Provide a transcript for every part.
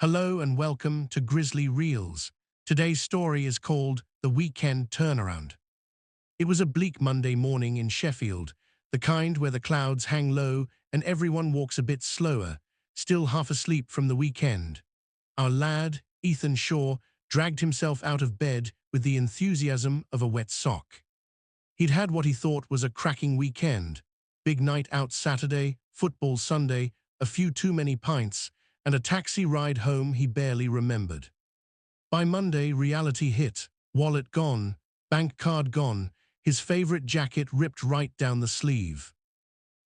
Hello and welcome to Grizzly Reels. Today's story is called The Weekend Turnaround. It was a bleak Monday morning in Sheffield, the kind where the clouds hang low and everyone walks a bit slower, still half asleep from the weekend. Our lad, Ethan Shaw, dragged himself out of bed with the enthusiasm of a wet sock. He'd had what he thought was a cracking weekend. Big night out Saturday, football Sunday, a few too many pints, and a taxi ride home he barely remembered. By Monday, reality hit. Wallet gone, bank card gone, his favorite jacket ripped right down the sleeve.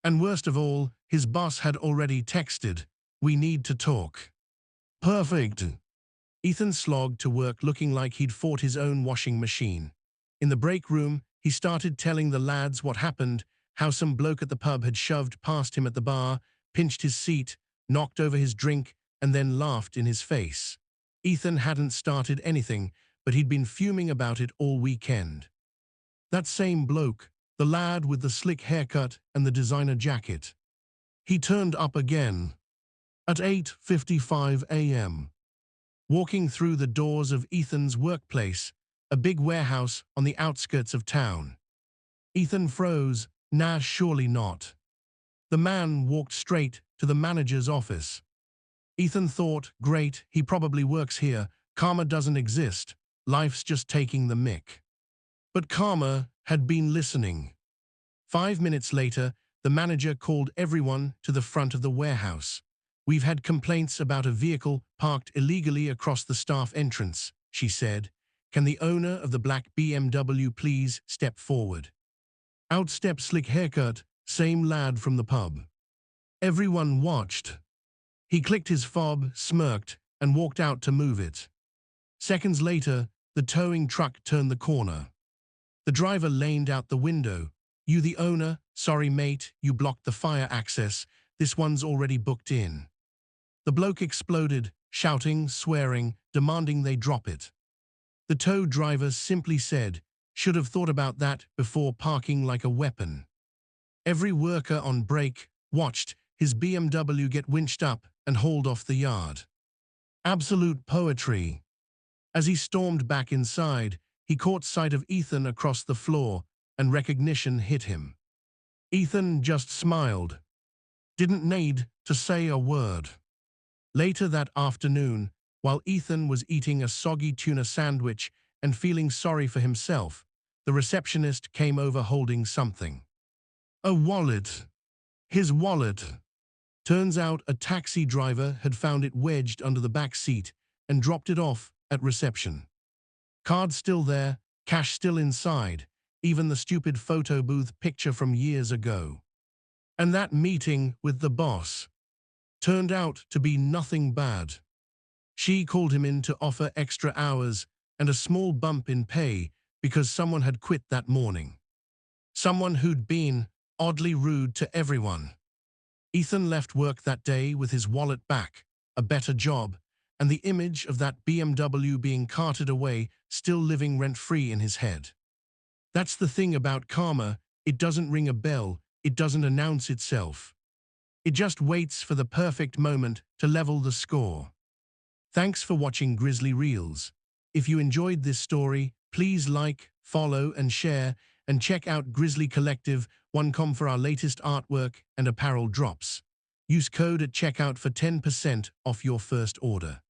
And worst of all, his boss had already texted, "We need to talk." Perfect. Ethan slogged to work looking like he'd fought his own washing machine. In the break room, he started telling the lads what happened, how some bloke at the pub had shoved past him at the bar, pinched his seat, knocked over his drink, and then laughed in his face. Ethan hadn't started anything, but he'd been fuming about it all weekend. That same bloke, the lad with the slick haircut and the designer jacket. He turned up again. At 8:55 a.m. Walking through the doors of Ethan's workplace, a big warehouse on the outskirts of town. Ethan froze. Nah, surely not. The man walked straight to the manager's office. Ethan thought, great, he probably works here. Karma doesn't exist. Life's just taking the mick. But karma had been listening. 5 minutes later, the manager called everyone to the front of the warehouse. "We've had complaints about a vehicle parked illegally across the staff entrance," she said. "Can the owner of the black BMW please step forward?" Out stepped slick haircut, same lad from the pub. Everyone watched. He clicked his fob, smirked, and walked out to move it. Seconds later, the towing truck turned the corner. The driver leaned out the window. "You the owner? Sorry mate, you blocked the fire access. This one's already booked in." The bloke exploded, shouting, swearing, demanding they drop it. The tow driver simply said, "Should have thought about that before parking like a weapon." Every worker on break watched his BMW get winched up and hauled off the yard. Absolute poetry. As he stormed back inside, he caught sight of Ethan across the floor, and recognition hit him. Ethan just smiled. Didn't need to say a word. Later that afternoon, while Ethan was eating a soggy tuna sandwich and feeling sorry for himself, the receptionist came over holding something. A wallet. His wallet. Turns out a taxi driver had found it wedged under the back seat and dropped it off at reception. Card still there, cash still inside, even the stupid photo booth picture from years ago. And that meeting with the boss turned out to be nothing bad. She called him in to offer extra hours and a small bump in pay because someone had quit that morning. Someone who'd been oddly rude to everyone. Ethan left work that day with his wallet back, a better job, and the image of that BMW being carted away still living rent-free in his head. That's the thing about karma, it doesn't ring a bell, it doesn't announce itself. It just waits for the perfect moment to level the score. Thanks for watching Grizzly Reels. If you enjoyed this story, please like, follow, and share, and check out Grizzly Collective.com for our latest artwork and apparel drops. Use code at checkout for 10% off your first order.